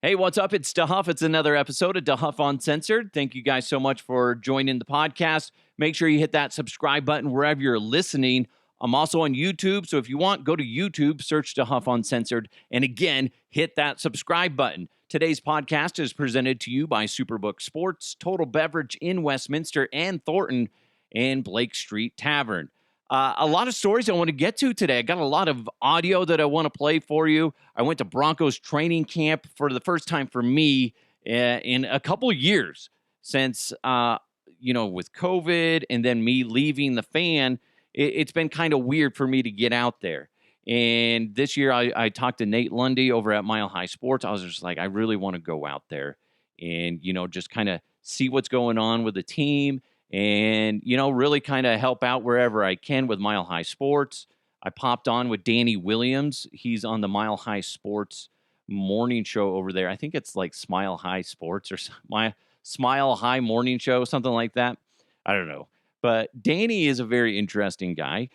Hey, what's up? It's DeHuff. It's another episode of DeHuff Uncensored. Thank you guys so much for joining the podcast. Make sure you hit that subscribe button wherever you're listening. I'm also on YouTube, so if you want, go to YouTube, search DeHuff Uncensored, and again, hit that subscribe button. Today's podcast is presented to you by Superbook Sports, Total Beverage in Westminster, and Thornton, and Blake Street Tavern. A lot of stories I want to get to today. I got a lot of audio that I want to play for you. I went to Broncos training camp for the first time for me in a couple years since, with COVID and then me leaving the fan. It's been kind of weird for me to get out there. And this year I talked to Nate Lundy over at Mile High Sports. I was just like, I really want to go out there and, just kind of see what's going on with the team and, really kind of help out wherever I can with Mile High Sports. I popped on with Danny Williams. He's on the Mile High Sports morning show over there. I think it's like Smile High Sports or my Smile High morning show, something like that. I don't know. But Danny is a very interesting guy.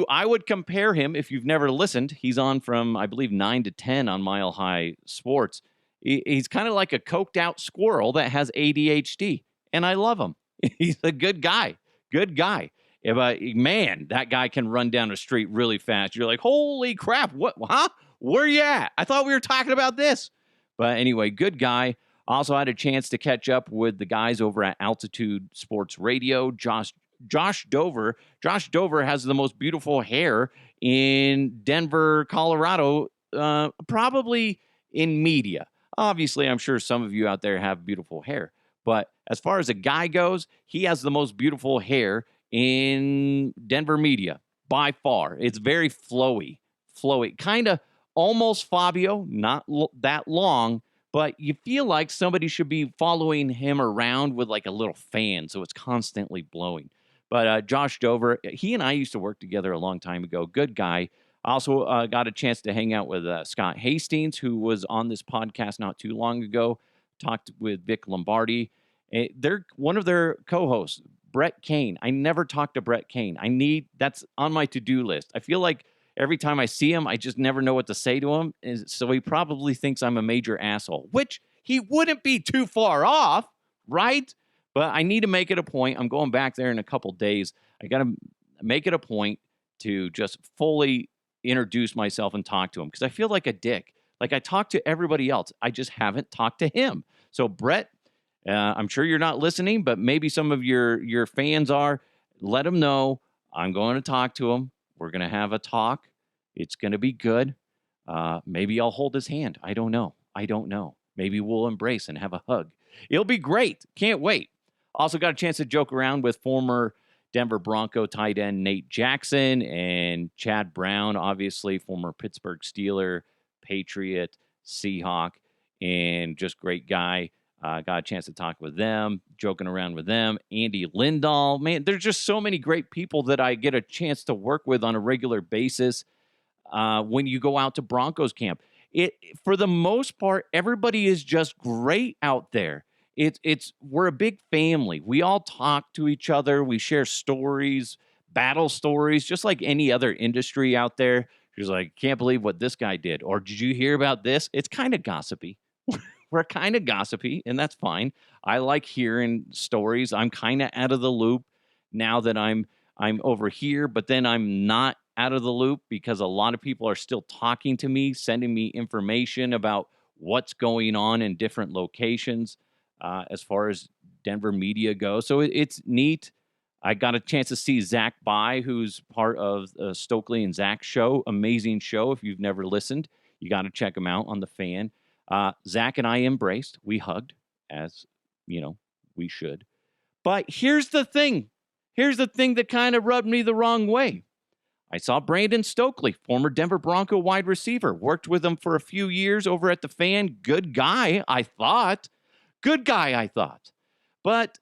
I would compare him, if you've never listened, he's on from, I believe, 9 to 10 on Mile High Sports. He's kind of like a coked out squirrel that has ADHD, and I love him. He's a good guy. Good guy. Man, that guy can run down the street really fast. You're like, holy crap, what, huh? Where you at? I thought we were talking about this. But anyway, good guy. Also had a chance to catch up with the guys over at Altitude Sports Radio, Josh Dover. Josh Dover has the most beautiful hair in Denver, Colorado, probably in media. Obviously, I'm sure some of you out there have beautiful hair. But as far as a guy goes, he has the most beautiful hair in Denver media by far. It's very flowy, kind of almost Fabio, not that long, but you feel like somebody should be following him around with like a little fan, so it's constantly blowing. But Josh Dover, he and I used to work together a long time ago. Good guy. Also got a chance to hang out with Scott Hastings, who was on this podcast not too long ago. Talked with Vic Lombardi. They're one of their co-hosts, Brett Kane. I never talked to Brett Kane. That's on my to-do list. I feel like every time I see him, I just never know what to say to him. So he probably thinks I'm a major asshole, which he wouldn't be too far off, right? But I need to make it a point. I'm going back there in a couple days. I got to make it a point to just fully introduce myself and talk to him because I feel like a dick. Like I talk to everybody else. I just haven't talked to him. So Brett, I'm sure you're not listening, but maybe some of your fans are. Let them know I'm going to talk to him. We're going to have a talk. It's going to be good. Maybe I'll hold his hand. I don't know. Maybe we'll embrace and have a hug. It'll be great. Can't wait. Also got a chance to joke around with former Denver Bronco tight end Nate Jackson and Chad Brown, obviously former Pittsburgh Steeler, Patriot, Seahawk, and just great guy. Got a chance to talk with them, joking around with them. Andy Lindahl. Man, there's just so many great people that I get a chance to work with on a regular basis when you go out to Broncos camp. For the most part, everybody is just great out there. We're a big family. We all talk to each other. We share stories, battle stories, just like any other industry out there. She's like, can't believe what this guy did. Or did you hear about this? It's kind of gossipy. We're kind of gossipy, and that's fine. I like hearing stories. I'm kind of out of the loop now that I'm over here, but then I'm not out of the loop because a lot of people are still talking to me, sending me information about what's going on in different locations as far as Denver media goes. So it's neat. I got a chance to see Zach By, who's part of Stokley and Zach's show. Amazing show. If you've never listened, you got to check him out on The Fan. Zach and I embraced. We hugged, as, we should. But here's the thing. Here's the thing that kind of rubbed me the wrong way. I saw Brandon Stokley, former Denver Bronco wide receiver. Worked with him for a few years over at The Fan. Good guy, I thought. But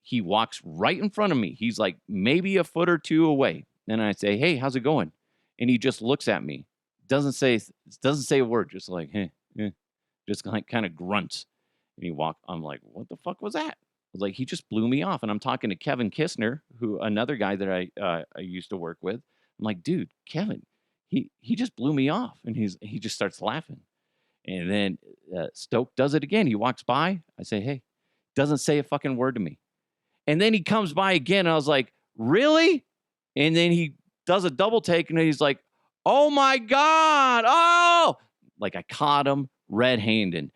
he walks right in front of me. He's like maybe a foot or two away. And I say, hey, how's it going? And he just looks at me. Doesn't say a word, just like, hey, just like kind of grunts. And I'm like, what the fuck was that? I was like, he just blew me off. And I'm talking to Kevin Kistner, another guy that I used to work with. I'm like, dude, Kevin, he just blew me off. And he just starts laughing. And then Stoke does it again. He walks by. I say, hey, doesn't say a fucking word to me. And then he comes by again. And I was like, really? And then he does a double take. And he's like, oh, my God. Oh, like I caught him red-handed.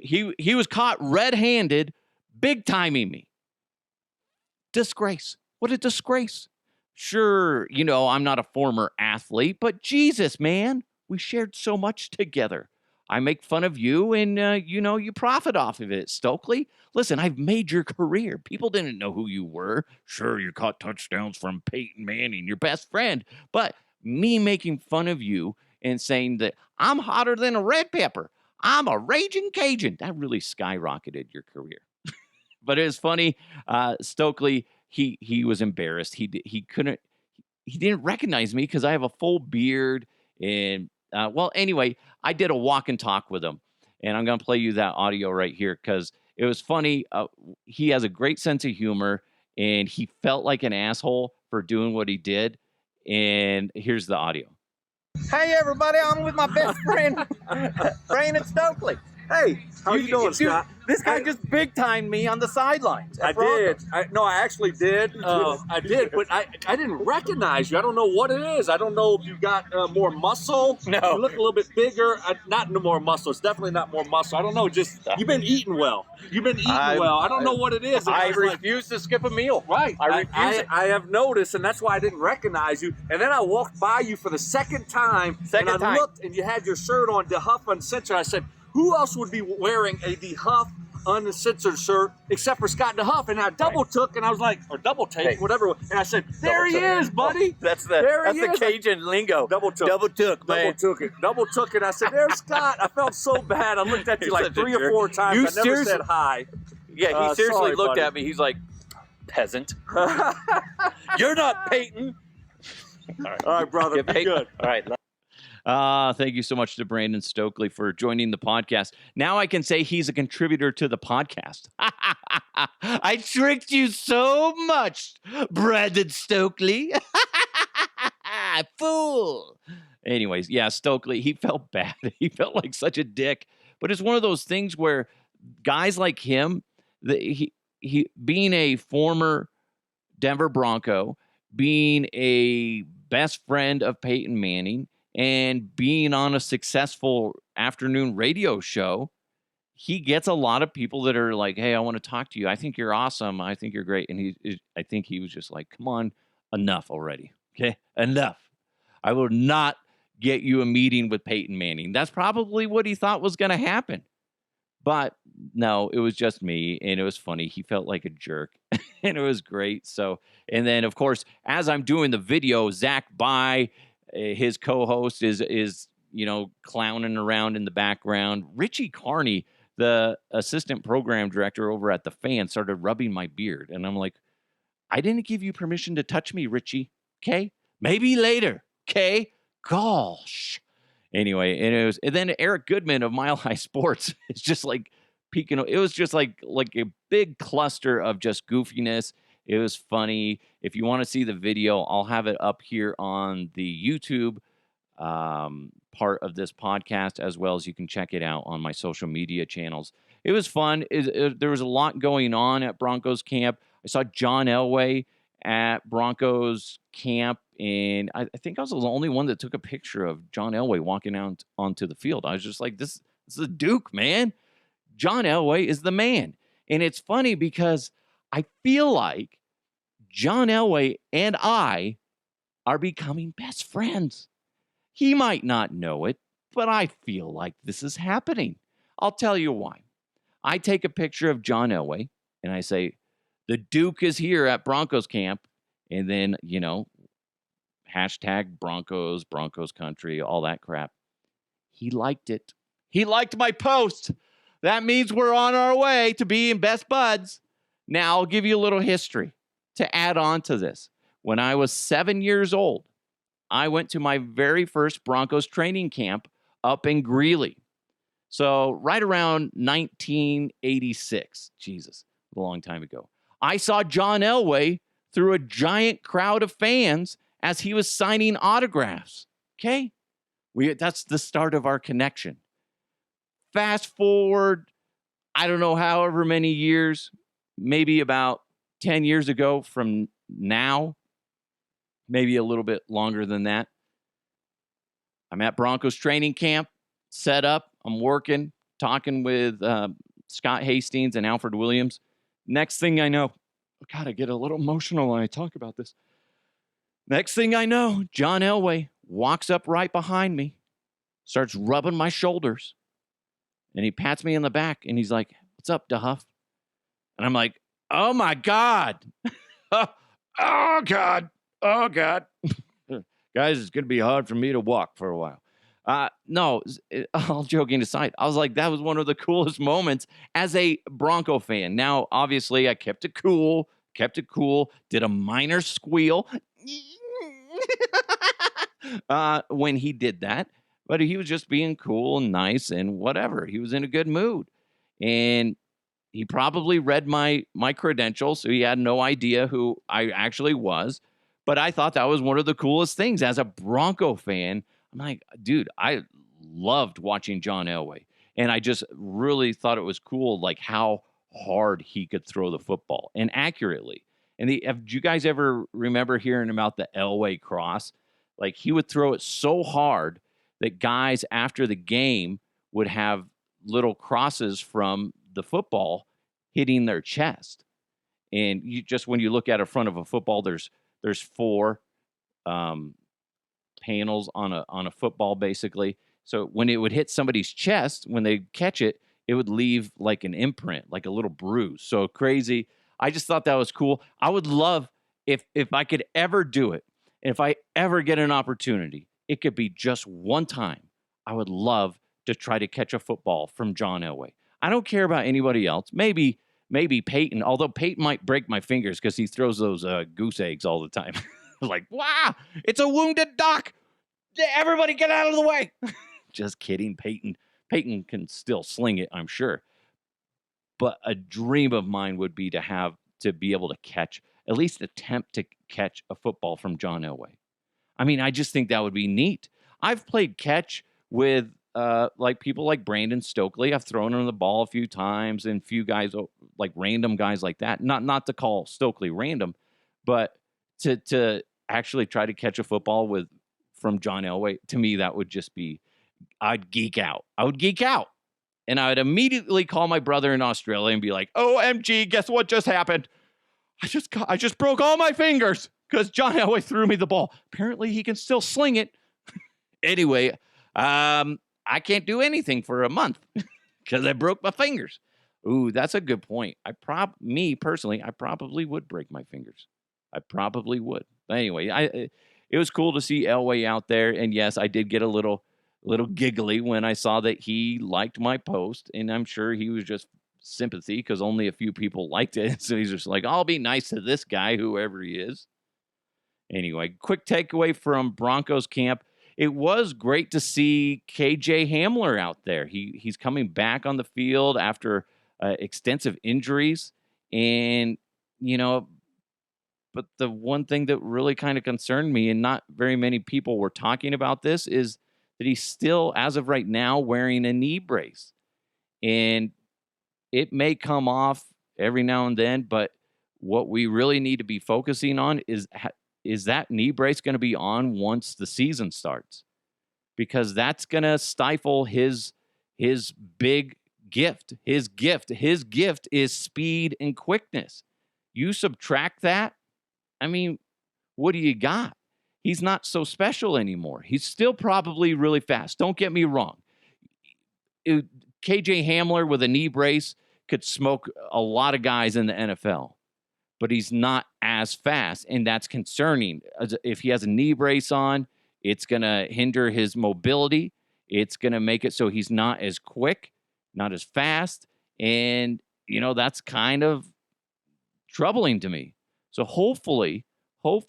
He was caught red-handed, big-timing me. Disgrace. What a disgrace. Sure, I'm not a former athlete, but Jesus, man, we shared so much together. I make fun of you and, you profit off of it, Stokley. Listen, I've made your career. People didn't know who you were. Sure, you caught touchdowns from Peyton Manning, your best friend. But me making fun of you and saying that I'm hotter than a red pepper, I'm a raging Cajun, that really skyrocketed your career. But it was funny. Stokley, he was embarrassed. He didn't recognize me because I have a full beard. And anyway, I did a walk and talk with him, and I'm going to play you that audio right here because it was funny. He has a great sense of humor, and he felt like an asshole for doing what he did. And here's the audio. Hey, everybody, I'm with my best friend, Brandon Stokley. Hey, how you doing, Scott? This guy just big-timed me on the sidelines. I did. I actually did. I did, but I didn't recognize you. I don't know what it is. I don't know if you got more muscle. No. You look a little bit bigger. Not no more muscle. It's definitely not more muscle. I don't know. Just, you've been eating well. You've been eating well. I don't know what it is. I refuse to skip a meal. Right. I have noticed, and that's why I didn't recognize you. And then I walked by you for the second time. And I looked, and you had your shirt on, the Huff Uncensored. I said, who else would be wearing the Huff Uncensored shirt except for Scott DeHuff? And I double took, and I was like, or double take, whatever. And I said, there he is, buddy. That's the Cajun lingo. Double took, man. Double took it. I said, there's Scott. I felt so bad. I looked at you like 3 or 4 times. I never said hi. Yeah, he seriously looked at me. He's like, peasant. You're not Peyton. All right, brother. Be good. All right. Thank you so much to Brandon Stokley for joining the podcast. Now I can say he's a contributor to the podcast. I tricked you so much, Brandon Stokley. Fool. Anyways, yeah, Stokley, he felt bad. He felt like such a dick. But it's one of those things where guys like him, he being a former Denver Bronco, being a best friend of Peyton Manning, and being on a successful afternoon radio show, he gets a lot of people that are like, hey, I want to talk to you. I think you're awesome. I think you're great. And I think he was just like, come on, enough already. Okay, enough. I will not get you a meeting with Peyton Manning. That's probably what he thought was going to happen. But no, it was just me, and it was funny. He felt like a jerk, and it was great. So, and then, of course, as I'm doing the video, Zach By, his co-host, is clowning around in the background. Richie Carney, the assistant program director over at The Fan, started rubbing my beard. And I'm like, I didn't give you permission to touch me, Richie. Okay? Maybe later. Okay? Gosh. Anyway, and then Eric Goodman of Mile High Sports is just like peeking. It was just like a big cluster of just goofiness. It was funny. If you want to see the video, I'll have it up here on the YouTube part of this podcast, as well as you can check it out on my social media channels. It was fun. There was a lot going on at Broncos camp. I saw John Elway at Broncos camp, and I think I was the only one that took a picture of John Elway walking out onto the field. I was just like, this is a Duke, man. John Elway is the man. And it's funny because I feel like John Elway and I are becoming best friends. He might not know it, but I feel like this is happening. I'll tell you why. I take a picture of John Elway and I say, the Duke is here at Broncos camp. And then, hashtag Broncos, Broncos country, all that crap. He liked it. He liked my post. That means we're on our way to being best buds. Now, I'll give you a little history to add on to this. When I was 7 years old, I went to my very first Broncos training camp up in Greeley. So right around 1986, Jesus, a long time ago, I saw John Elway through a giant crowd of fans as he was signing autographs. Okay? That's the start of our connection. Fast forward, I don't know, however many years, maybe about 10 years ago from now, maybe a little bit longer than that. I'm at Broncos training camp, set up. I'm working, talking with Scott Hastings and Alfred Williams. Next thing I know, God, I get a little emotional when I talk about this. Next thing I know, John Elway walks up right behind me, starts rubbing my shoulders, and he pats me in the back, and he's like, "What's up, DeHuff?" And I'm like, "Oh, my God." Oh, God. Oh, God. Guys, it's going to be hard for me to walk for a while. No, all joking aside, I was like, that was one of the coolest moments as a Bronco fan. Now, obviously, I kept it cool, did a minor squeal when he did that, but he was just being cool and nice and whatever. He was in a good mood. And he probably read my credentials, so he had no idea who I actually was. But I thought that was one of the coolest things as a Bronco fan. I'm like, dude, I loved watching John Elway. And I just really thought it was cool, like how hard he could throw the football and accurately. And do you guys ever remember hearing about the Elway cross? Like he would throw it so hard that guys after the game would have little crosses from the football hitting their chest. And you just, when you look at a front of a football, there's 4 panels on a football, basically. So when it would hit somebody's chest, when they catch it, it would leave like an imprint, like a little bruise. So crazy. I just thought that was cool. I would love if I could ever do it, and if I ever get an opportunity, it could be just one time. I would love to try to catch a football from John Elway. I don't care about anybody else. Maybe Peyton, although Peyton might break my fingers because he throws those goose eggs all the time. Like, wow, it's a wounded duck. Everybody get out of the way. Just kidding. Peyton can still sling it, I'm sure. But a dream of mine would be to be able to catch, at least attempt to catch a football from John Elway. I mean, I just think that would be neat. I've played catch with like people like Brandon Stokley. I've thrown him the ball a few times, and few guys, like random guys like that. Not to call Stokley random, but to actually try to catch a football from John Elway, to me, that would just be, I'd geek out. I would geek out. And I would immediately call my brother in Australia and be like, OMG, guess what just happened? I just broke all my fingers because John Elway threw me the ball. Apparently he can still sling it. Anyway, I can't do anything for a month because I broke my fingers. Ooh, that's a good point. Me personally, I probably would break my fingers. I probably would. But anyway, it was cool to see Elway out there. And yes, I did get a little giggly when I saw that he liked my post. And I'm sure he was just sympathy because only a few people liked it. So he's just like, I'll be nice to this guy, whoever he is. Anyway, quick takeaway from Broncos camp. It was great to see KJ Hamler out there. He's coming back on the field after extensive injuries. And, but the one thing that really kind of concerned me, and not very many people were talking about this, is that he's still, as of right now, wearing a knee brace. And it may come off every now and then, but what we really need to be focusing on is that knee brace going to be on once the season starts? Because that's going to stifle his big gift. His gift is speed and quickness. You subtract that, I mean, what do you got? He's not so special anymore. He's still probably really fast. Don't get me wrong. KJ Hamler with a knee brace could smoke a lot of guys in the NFL, but he's not as fast, and that's concerning. If he has a knee brace on, it's going to hinder his mobility. It's going to make it so he's not as quick, not as fast, and, that's kind of troubling to me. So hopefully we'll,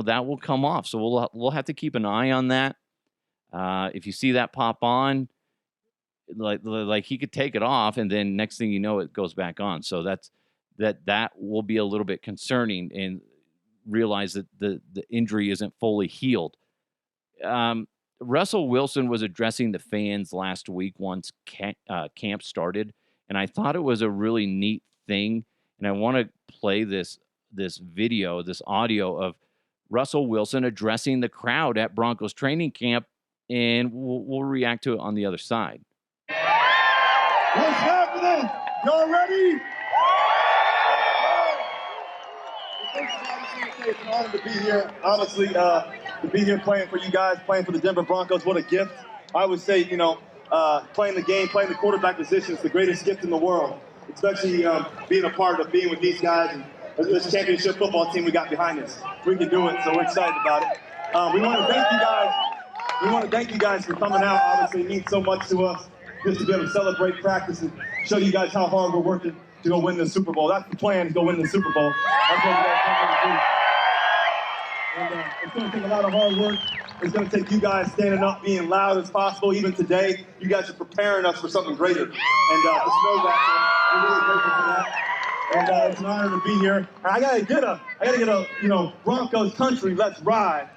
that will come off. So we'll have to keep an eye on that. If you see that pop on, like he could take it off, and then next thing you know, it goes back on. So that will be a little bit concerning, and realize that the injury isn't fully healed. Russell Wilson was addressing the fans last week once camp started, and I thought it was a really neat thing. And I want to play this video, this audio of Russell Wilson addressing the crowd at Broncos training camp, and we'll react to it on the other side. What's happening? Y'all ready? It's an honor to be here. Honestly, to be here playing for you guys, playing for the Denver Broncos. What a gift. I would say, playing the game, playing the quarterback position is the greatest gift in the world, especially being a part of being with these guys and this championship football team we got behind us. We can do it, so we're excited about it. We want to thank you guys. We want to thank you guys for coming out. Obviously, it means so much to us just to be able to celebrate practice and show you guys how hard we're working to go win the Super Bowl. That's the plan, to go win the Super Bowl. That's what we guys come here to do. And it's going to take a lot of hard work. It's going to take you guys standing up, being loud as possible. Even today, you guys are preparing us for something greater. And just know that we're really grateful for that. And it's an honor to be here. And I gotta get a Broncos country, let's ride.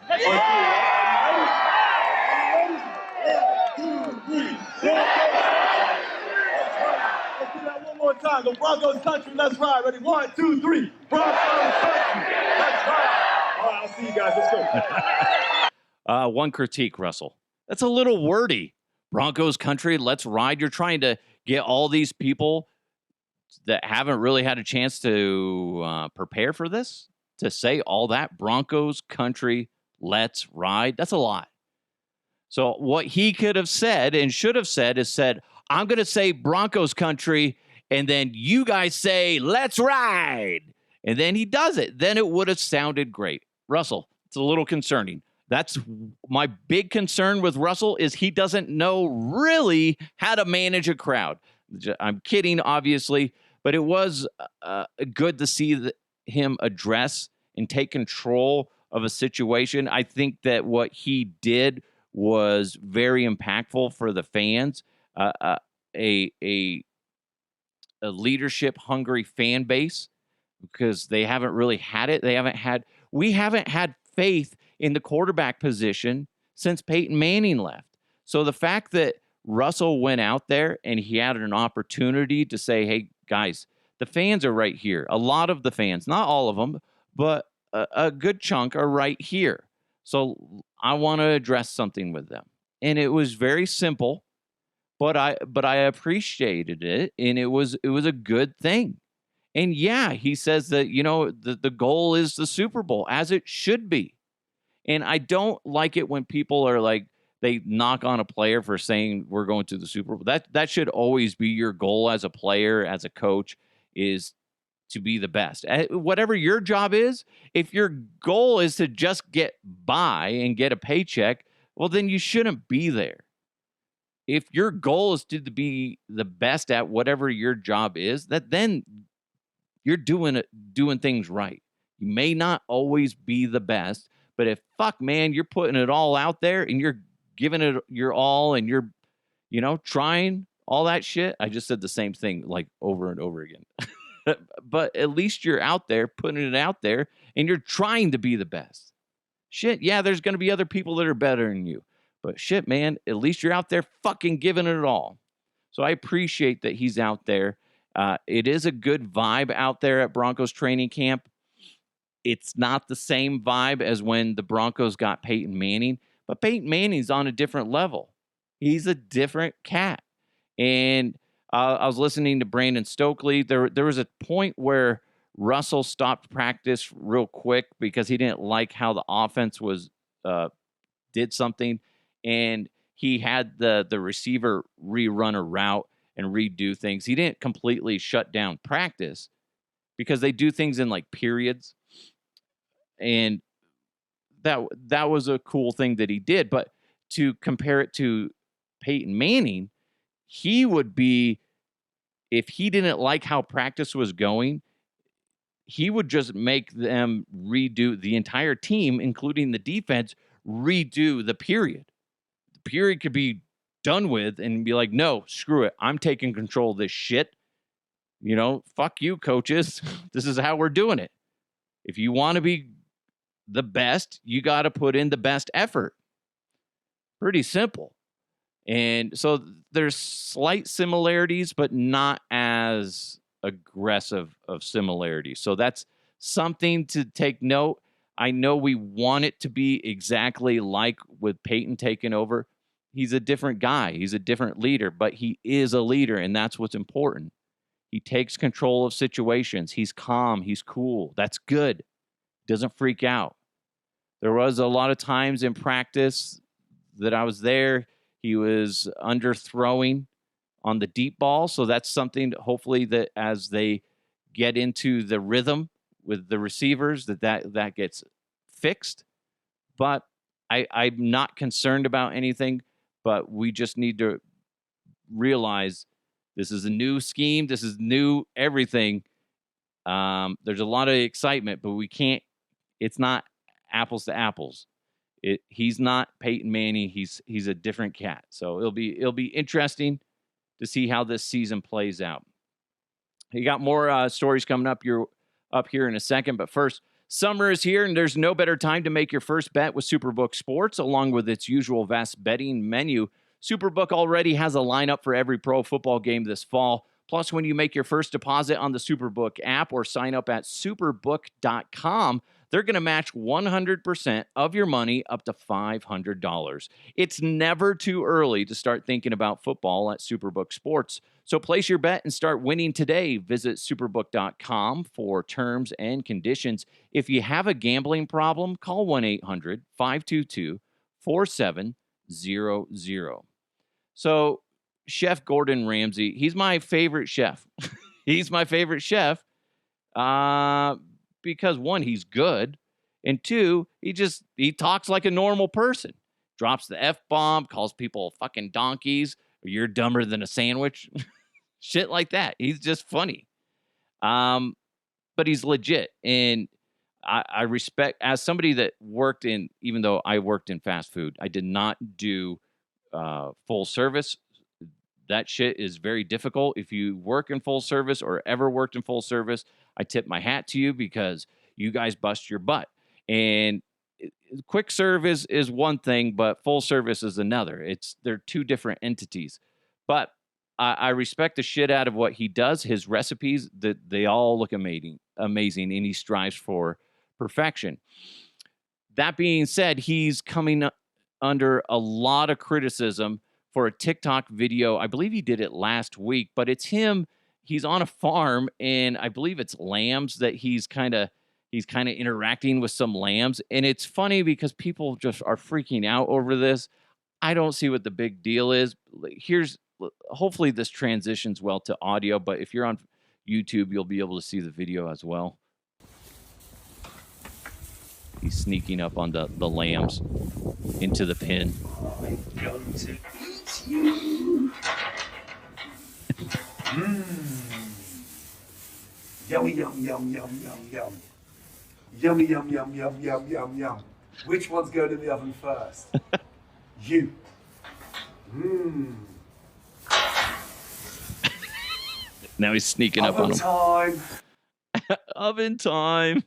One more time. The Broncos country, let's ride. Ready? 1, 2, 3. Broncos country, let's ride. All right, I'll see you guys. Let's go. One critique, Russell. That's a little wordy. Broncos country, let's ride. You're trying to get all these people that haven't really had a chance to prepare for this to say all that. Broncos country, let's ride. That's a lot. So what he could have said and should have said is said, I'm going to say Broncos country, and then you guys say, let's ride. And then he does it. Then it would have sounded great. Russell, it's a little concerning. That's my big concern with Russell is he doesn't know really how to manage a crowd. I'm kidding, obviously, but it was good to see him address and take control of a situation. I think that what he did was very impactful for the fans. A leadership hungry fan base, because they haven't really had it. We haven't had faith in the quarterback position since Peyton Manning left. So the fact that Russell went out there and he had an opportunity to say, hey, guys, the fans are right here. A lot of the fans, not all of them, but a good chunk are right here. So I want to address something with them. And it was very simple, but I appreciated it, and it was a good thing. And yeah, he says that, the goal is the Super Bowl, as it should be. And I don't like it when people are like, they knock on a player for saying we're going to the Super Bowl. That should always be your goal as a player, as a coach, is to be the best. Whatever your job is, if your goal is to just get by and get a paycheck, well, then you shouldn't be there. If your goal is to be the best at whatever your job is, then you're doing things right. You may not always be the best, but if you're putting it all out there and you're giving it your all and you're, trying all that shit. I just said the same thing like over and over again. But at least you're out there putting it out there and you're trying to be the best. Shit, yeah, there's going to be other people that are better than you. But shit, man, at least you're out there fucking giving it all. So I appreciate that he's out there. It is a good vibe out there at Broncos training camp. It's not the same vibe as when the Broncos got Peyton Manning, but Peyton Manning's on a different level. He's a different cat. And I was listening to Brandon Stokley. There was a point where Russell stopped practice real quick because he didn't like how the offense did something. And he had the receiver rerun a route and redo things. He didn't completely shut down practice because they do things in like periods. And that was a cool thing that he did. But to compare it to Peyton Manning, he would be, if he didn't like how practice was going, he would just make them redo the entire team, including the defense, redo the period. The period could be done with and be like, no, screw it. I'm taking control of this shit. Fuck you, coaches. This is how we're doing it. If you want to be the best, you got to put in the best effort. Pretty simple. And so there's slight similarities, but not as aggressive of similarities. So that's something to take note. I know we want it to be exactly like with Peyton taking over. He's a different guy. He's a different leader, but he is a leader, and that's what's important. He takes control of situations. He's calm. He's cool. That's good. Doesn't freak out. There was a lot of times in practice that I was there, he was underthrowing on the deep ball. So that's something that hopefully that as they get into the rhythm with the receivers, that gets fixed. But I'm not concerned about anything, but we just need to realize this is a new scheme. This is new everything. There's a lot of excitement, but it's not apples to apples. He's not Peyton Manning. He's a different cat. So it'll be interesting to see how this season plays out. You got more stories coming up. You're up here in a second, but first, summer is here, and there's no better time to make your first bet with Superbook Sports, along with its usual vast betting menu. Superbook already has a lineup for every pro football game this fall. Plus, when you make your first deposit on the Superbook app or sign up at superbook.com, they're going to match 100% of your money up to $500. It's never too early to start thinking about football at Superbook Sports. So place your bet and start winning today. Visit superbook.com for terms and conditions. If you have a gambling problem, call 1-800-522-4700. So Chef Gordon Ramsay, he's my favorite chef. He's my favorite chef because one, he's good, and two, he talks like a normal person. Drops the F-bomb, calls people fucking donkeys, or you're dumber than a sandwich. Shit like that. He's just funny. But he's legit, and I respect, as somebody that worked in, even though I worked in fast food, I did not do full service. That shit is very difficult. If you work in full service or ever worked in full service, I tip my hat to you because you guys bust your butt. And quick service is one thing, but full service is another. They're two different entities. But I respect the shit out of what he does. His recipes, that they all look amazing, and he strives for perfection. That being said, he's coming under a lot of criticism for a TikTok video. I believe he did it last week, but it's him. He's on a farm, and I believe it's lambs that he's kind of interacting with some lambs. And it's funny because people just are freaking out over this. I don't see what the big deal is. Hopefully this transitions well to audio, but if you're on YouTube, you'll be able to see the video as well. He's sneaking up on the lambs into the pen. I'm going to eat you. Yummy, yum, yum, yum, yum, yum. Yummy, yum, yum, yum, yum, yum, yum. Which one's going in the oven first? You. Now he's sneaking up on him. Time. Oven time.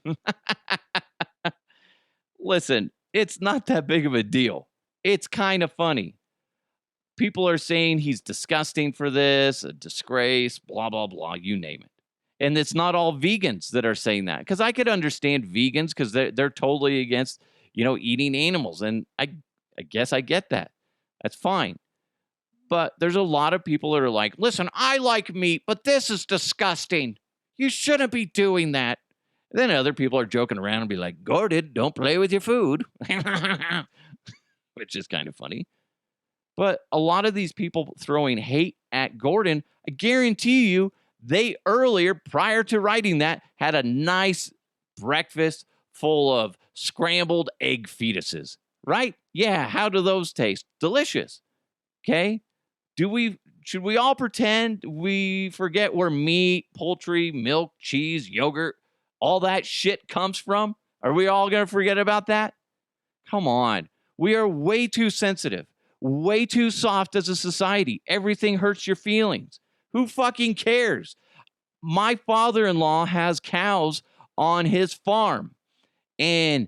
Listen, it's not that big of a deal. It's kind of funny. People are saying he's disgusting for this, a disgrace, blah, blah, blah, you name it. And it's not all vegans that are saying that, because I could understand vegans because they're totally against, eating animals. And I guess I get that. That's fine. But there's a lot of people that are like, listen, I like meat, but this is disgusting. You shouldn't be doing that. And then other people are joking around and be like, Gordon, don't play with your food, which is kind of funny. But a lot of these people throwing hate at Gordon, I guarantee you, they earlier, prior to writing that, had a nice breakfast full of scrambled egg fetuses, right? Yeah, how do those taste? Delicious. Okay? Should we all pretend we forget where meat, poultry, milk, cheese, yogurt, all that shit comes from? Are we all going to forget about that? Come on. We are way too sensitive, way too soft as a society. Everything hurts your feelings. Who fucking cares? My father-in-law has cows on his farm, and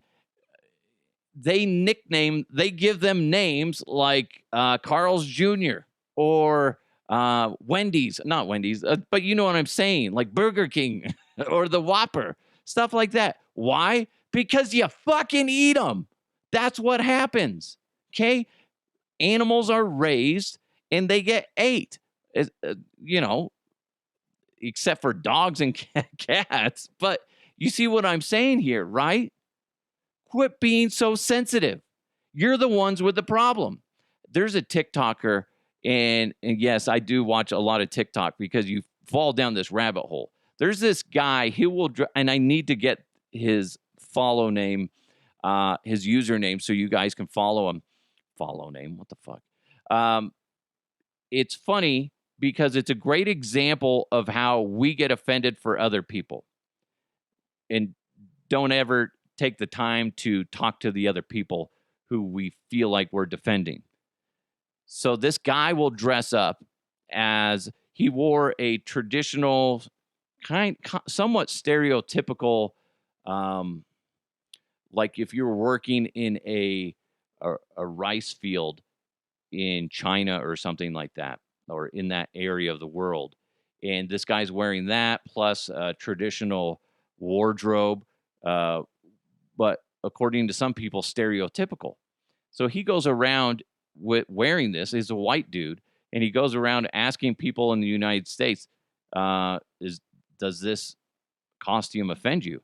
they give them names like Carl's Jr. or Wendy's, not Wendy's, but you know what I'm saying, like Burger King or the Whopper, stuff like that. Why? Because you fucking eat them. That's what happens. Okay? Animals are raised and they get ate. You know, except for dogs and cats. But you see what I'm saying here, right? Quit being so sensitive. You're the ones with the problem. There's a TikToker, and yes, I do watch a lot of TikTok because you fall down this rabbit hole. There's this guy, he will, and I need to get his follow name, his username, so you guys can follow him. Follow name, what the fuck? It's funny because it's a great example of how we get offended for other people and don't ever take the time to talk to the other people who we feel like we're defending. So this guy will dress up as he wore a traditional, somewhat stereotypical, like if you were working in a rice field in China or something like that, or in that area of the world. And this guy's wearing that plus a traditional wardrobe, but according to some people, stereotypical. So he goes around wearing this. He's a white dude, and he goes around asking people in the United States, does this costume offend you?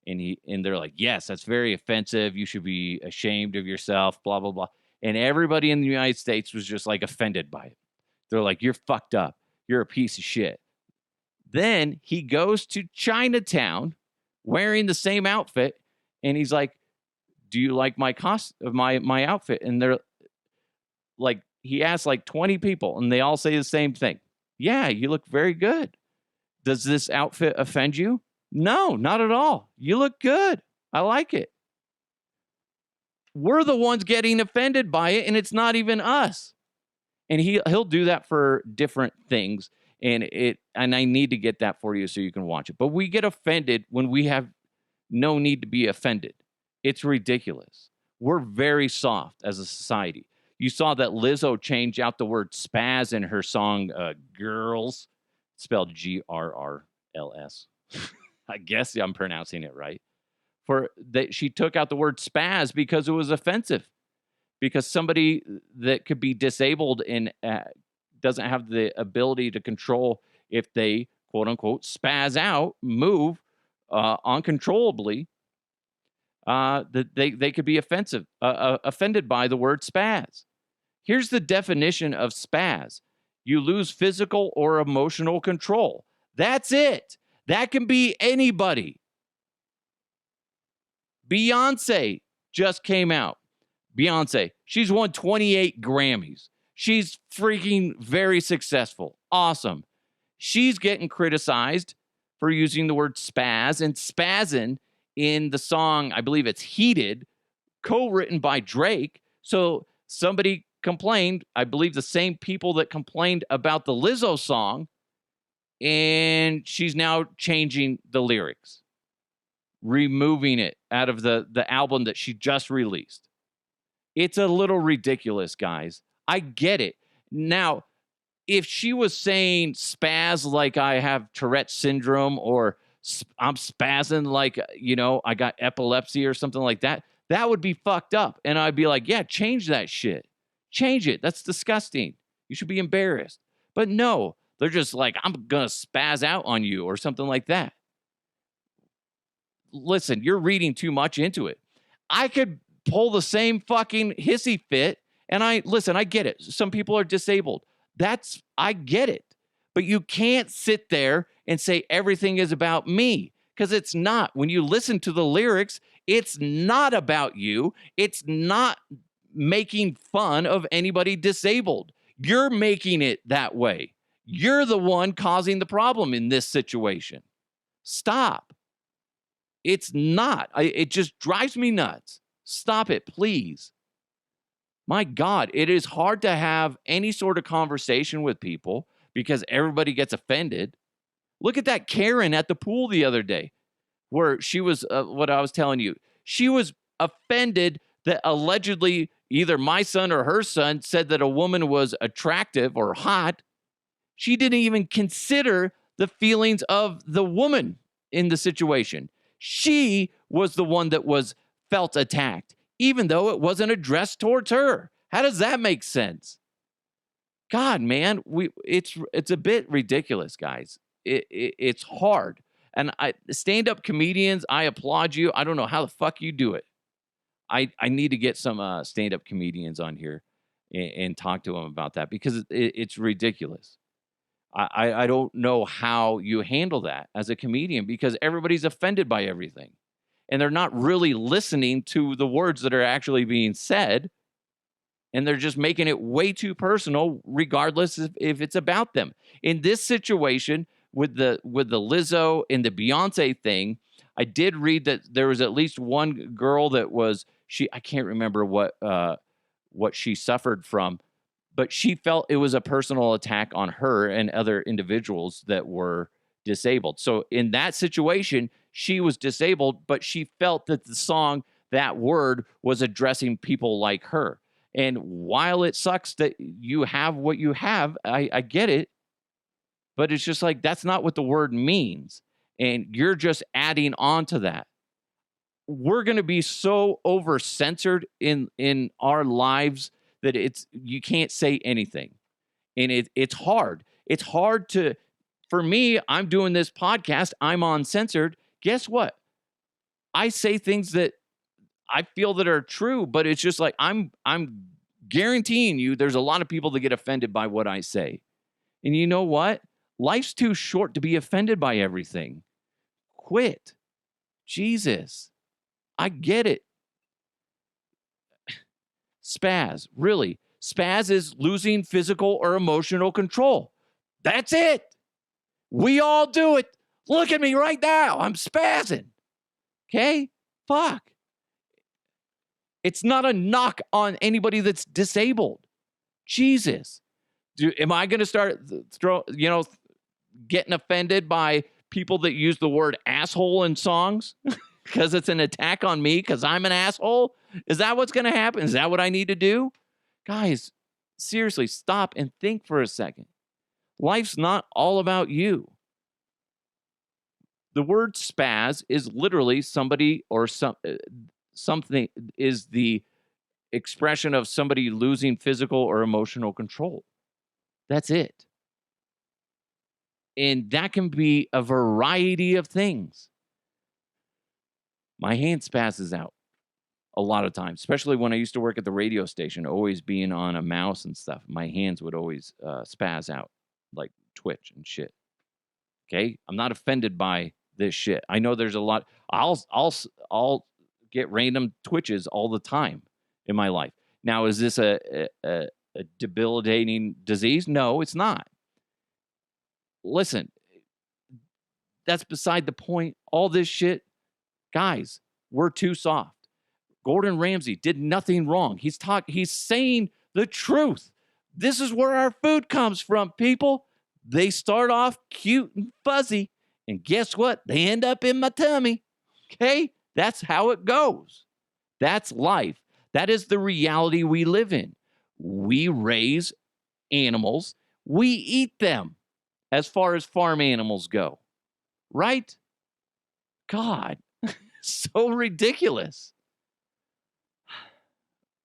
And they're like, yes, that's very offensive. You should be ashamed of yourself, blah, blah, blah. And everybody in the United States was just like offended by it. They're like, you're fucked up. You're a piece of shit. Then he goes to Chinatown wearing the same outfit, and he's like, do you like my my outfit? And they're like, he asked like 20 people, and they all say the same thing. Yeah, you look very good. Does this outfit offend you? No, not at all. You look good. I like it. We're the ones getting offended by it, and it's not even us. And he'll do that for different things, and I need to get that for you so you can watch it. But we get offended when we have no need to be offended. It's ridiculous. We're very soft as a society. You saw that Lizzo change out the word spaz in her song Girls, spelled Grrls. I guess I'm pronouncing it right. For that, she took out the word spaz because it was offensive. Because somebody that could be disabled and doesn't have the ability to control if they, quote unquote, spaz out, move uncontrollably, that they could be offended by the word spaz. Here's the definition of spaz. You lose physical or emotional control. That's it. That can be anybody. Beyonce just came out. Beyonce, she's won 28 Grammys. She's freaking very successful. Awesome. She's getting criticized for using the word spaz and spazzing in the song, I believe it's Heated, co-written by Drake. So somebody complained, I believe the same people that complained about the Lizzo song, and she's now changing the lyrics, removing it out of the album that she just released. It's a little ridiculous, guys. I get it. Now, if she was saying spaz like I have Tourette's syndrome or I'm spazzing like, I got epilepsy or something like that, that would be fucked up. And I'd be like, yeah, change that shit. Change it. That's disgusting. You should be embarrassed. But no, they're just like, I'm going to spaz out on you or something like that. Listen, you're reading too much into it. I could pull the same fucking hissy fit. And I get it. Some people are disabled. I get it. But you can't sit there and say everything is about me, because it's not. When you listen to the lyrics, it's not about you. It's not making fun of anybody disabled. You're making it that way. You're the one causing the problem in this situation. Stop. It's not. It just drives me nuts. Stop it, please. My God, it is hard to have any sort of conversation with people because everybody gets offended. Look at that Karen at the pool the other day, where she was, what I was telling you, she was offended that allegedly either my son or her son said that a woman was attractive or hot. She didn't even consider the feelings of the woman in the situation. She was the one that was felt attacked, even though it wasn't addressed towards her. How does that make sense? God, man, it's a bit ridiculous, guys. It's hard. And stand-up comedians, I applaud you. I don't know how the fuck you do it. I need to get some stand-up comedians on here and talk to them about that, because it's ridiculous. I don't know how you handle that as a comedian, because everybody's offended by everything. And they're not really listening to the words that are actually being said. And they're just making it way too personal, regardless if it's about them. In this situation, with the Lizzo and the Beyonce thing, I did read that there was at least one girl that was, I can't remember what she suffered from, but she felt it was a personal attack on her and other individuals that were disabled. So in that situation, she was disabled, but she felt that the song, that word, was addressing people like her. And while it sucks that you have what you have, I get it, but it's just like, that's not what the word means. And you're just adding on to that. We're going to be so over-censored in our lives that you can't say anything. And it's hard. It's hard for me, I'm doing this podcast, I'm uncensored. Guess what? I say things that I feel that are true, but it's just like, I'm guaranteeing you there's a lot of people that get offended by what I say. And you know what? Life's too short to be offended by everything. Quit. Jesus. I get it. Spaz. Really. Spaz is losing physical or emotional control. That's it. We all do it. Look at me right now. I'm spazzing. Okay? Fuck. It's not a knock on anybody that's disabled. Jesus. Am I going to start getting offended by people that use the word asshole in songs because it's an attack on me because I'm an asshole? Is that what's going to happen? Is that what I need to do? Guys, seriously, stop and think for a second. Life's not all about you. The word spaz is literally somebody or something is the expression of somebody losing physical or emotional control. That's it. And that can be a variety of things. My hand spazzes out a lot of times, especially when I used to work at the radio station, always being on a mouse and stuff. My hands would always spaz out, like twitch and shit. Okay? I'm not offended by this shit. I know there's a lot. I'll get random twitches all the time in my life. Now, is this a debilitating disease? No, it's not. Listen, that's beside the point. All this shit, guys, we're too soft. Gordon Ramsay did nothing wrong. He's saying the truth. This is where our food comes from, people. They start off cute and fuzzy, and guess what? They end up in my tummy. Okay? That's how it goes. That's life. That is the reality we live in. We raise animals. We eat them as far as farm animals go. Right? God, so ridiculous.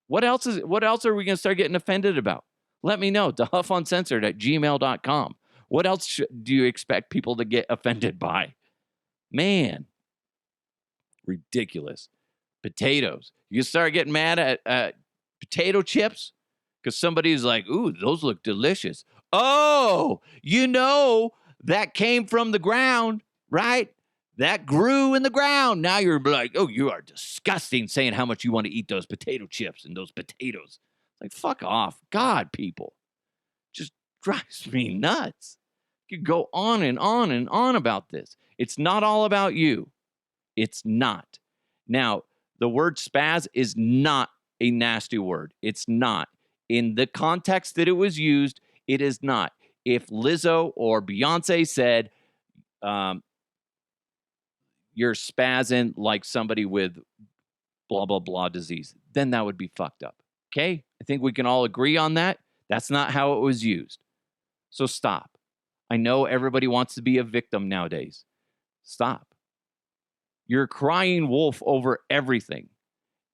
What else are we going to start getting offended about? Let me know. DeHuffUncensored@gmail.com. What else do you expect people to get offended by? Man, ridiculous. Potatoes. You start getting mad at potato chips because somebody's like, ooh, those look delicious. Oh, that came from the ground, right? That grew in the ground. Now you're like, oh, you are disgusting, saying how much you want to eat those potato chips and those potatoes. Like, fuck off. God, people. Just drives me nuts. You could go on and on and on about this. It's not all about you. It's not. Now, the word spaz is not a nasty word. It's not. In the context that it was used, it is not. If Lizzo or Beyonce said, you're spazzing like somebody with blah, blah, blah disease. Then that would be fucked up. Okay? I think we can all agree on that. That's not how it was used. So stop. I know everybody wants to be a victim nowadays. Stop. You're crying wolf over everything.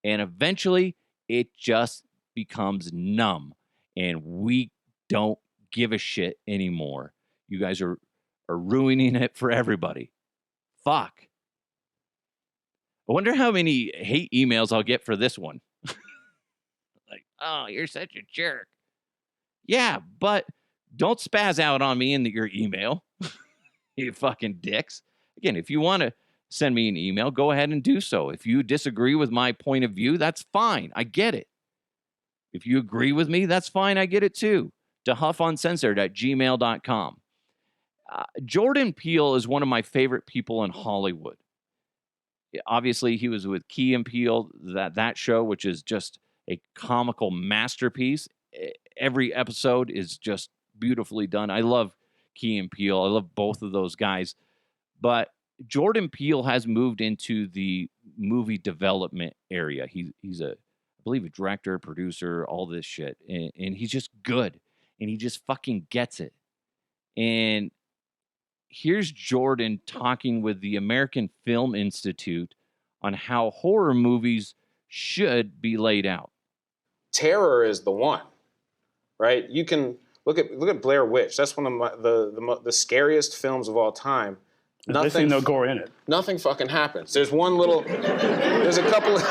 And eventually, it just becomes numb. And we don't give a shit anymore. You guys are ruining it for everybody. Fuck. I wonder how many hate emails I'll get for this one. Like, oh, you're such a jerk. Yeah, but don't spaz out on me in your email. You fucking dicks. Again, if you want to send me an email, go ahead and do so. If you disagree with my point of view, that's fine. I get it. If you agree with me, that's fine. I get it too. DeHuffUncensored@gmail.com. Jordan Peele is one of my favorite people in Hollywood. Obviously, he was with Key and Peele, that show, which is just a comical masterpiece. Every episode is just beautifully done. I love Key and Peele. I love both of those guys. But Jordan Peele has moved into the movie development area. He's I believe a director, producer, all this shit. And he's just good. And he just fucking gets it. And here's Jordan talking with the American Film Institute on how horror movies should be laid out. Terror is the one, right? You can look at Blair Witch. That's one of the scariest films of all time. Nothing, no gore in it. Nothing fucking happens. There's one little. There's a couple of.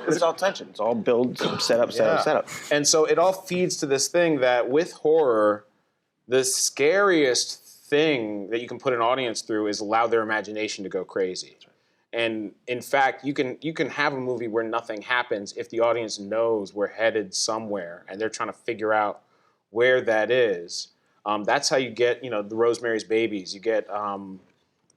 It's all tension. It's all build, set up. And so it all feeds to this thing that with horror, the scariest thing that you can put an audience through is allow their imagination to go crazy. And in fact, you can have a movie where nothing happens if the audience knows we're headed somewhere and they're trying to figure out where that is. That's how you get, the Rosemary's Babies. You get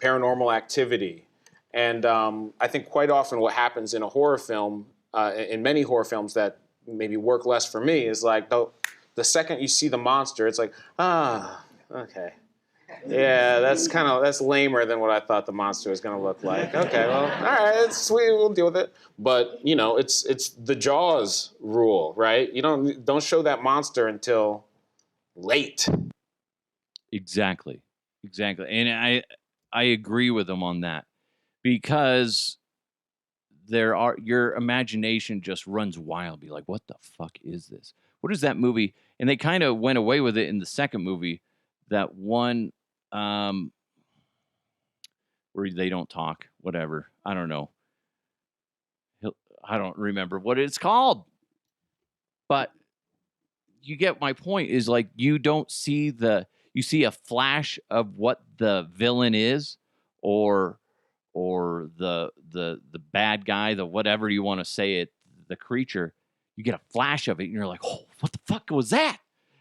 Paranormal Activity. And I think quite often what happens in a horror film, in many horror films that maybe work less for me, is like the second you see the monster, it's like, okay. Yeah, that's lamer than what I thought the monster was going to look like. Okay, well, all right, it's sweet, we'll deal with it. But, it's the Jaws rule, right? You don't show that monster until late. Exactly. And I agree with him on that, because your imagination just runs wild. Be like, what the fuck is this? What is that movie? And they kind of went away with it in the second movie, that one where they don't talk, whatever. I don't know. I don't remember what it's called. But you get my point, is like, you don't see you see a flash of what the villain is, or the bad guy, the whatever you want to say it, the creature. You get a flash of it and you're like, oh, what the fuck was that?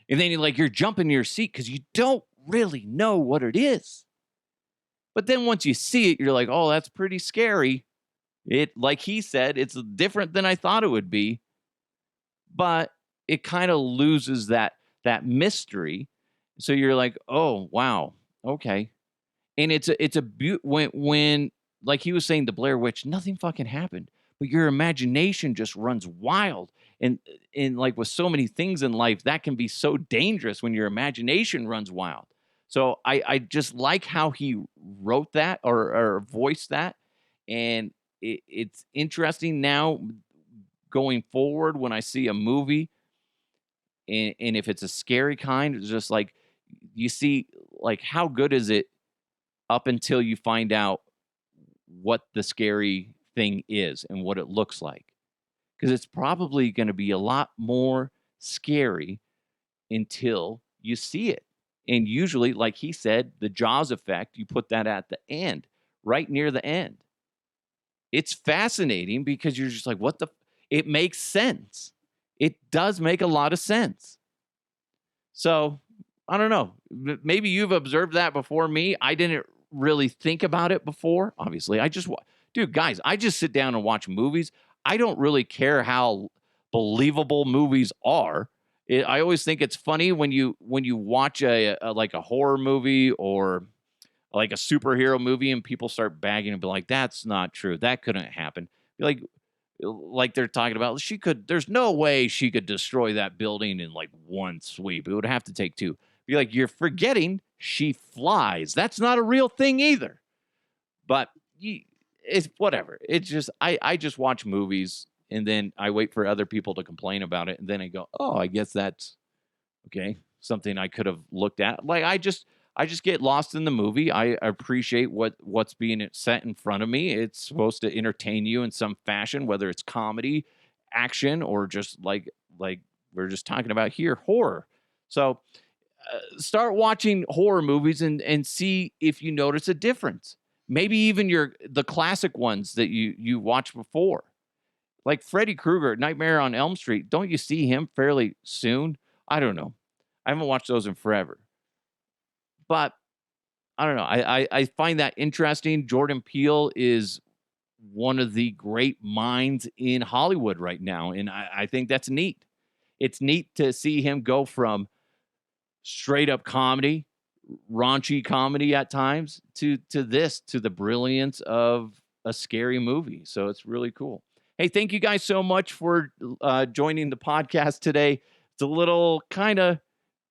And then you're jumping in your seat because you don't really know what it is. But then once you see it, you're like, oh, that's pretty scary. It, like he said, it's different than I thought it would be. But it kind of loses that mystery. So you're like, oh, wow, okay. And it's when like he was saying, the Blair Witch, nothing fucking happened, but your imagination just runs wild. And like with so many things in life, that can be so dangerous when your imagination runs wild. So I just like how he wrote that or voiced that. And it's interesting now going forward when I see a movie, and if it's a scary kind, it's just like, you see, like, how good is it up until you find out what the scary thing is and what it looks like. Because it's probably going to be a lot more scary until you see it. And usually, like he said, the Jaws effect, you put that at the end, right near the end. It's fascinating because you're just like, what the? It makes sense. It does make a lot of sense. So, I don't know. Maybe you've observed that before me. I didn't really think about it before. Obviously, guys, I just sit down and watch movies. I don't really care how believable movies are. I always think it's funny when you watch a horror movie or like a superhero movie and people start bagging and be like, that's not true. That couldn't happen. Be like, like they're talking about, there's no way she could destroy that building in like one sweep. It would have to take two. Be like, you're forgetting she flies. That's not a real thing either. But it's whatever. It's just, I just watch movies and then I wait for other people to complain about it. And then I go, oh, I guess that's okay. Something I could have looked at. Like, I just get lost in the movie. I appreciate what's being set in front of me. It's supposed to entertain you in some fashion, whether it's comedy, action, or just like we're just talking about here, horror. So start watching horror movies and see if you notice a difference. Maybe even the classic ones that you watched before. Like Freddy Krueger, Nightmare on Elm Street. Don't you see him fairly soon? I don't know. I haven't watched those in forever. But I don't know. I find that interesting. Jordan Peele is one of the great minds in Hollywood right now. And I think that's neat. It's neat to see him go from straight up comedy, raunchy comedy at times, to the brilliance of a scary movie. So it's really cool. Hey, thank you guys so much for joining the podcast today. It's a little kind of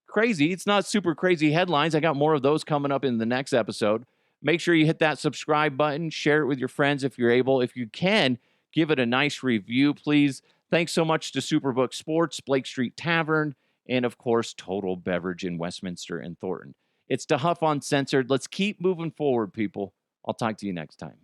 crazy. It's not super crazy headlines. I got more of those coming up in the next episode. Make sure you hit that subscribe button. Share it with your friends if you're able. If you can, give it a nice review, please. Thanks so much to Superbook Sports, Blake Street Tavern, and of course, Total Beverage in Westminster and Thornton. It's DeHuff Uncensored. Let's keep moving forward, people. I'll talk to you next time.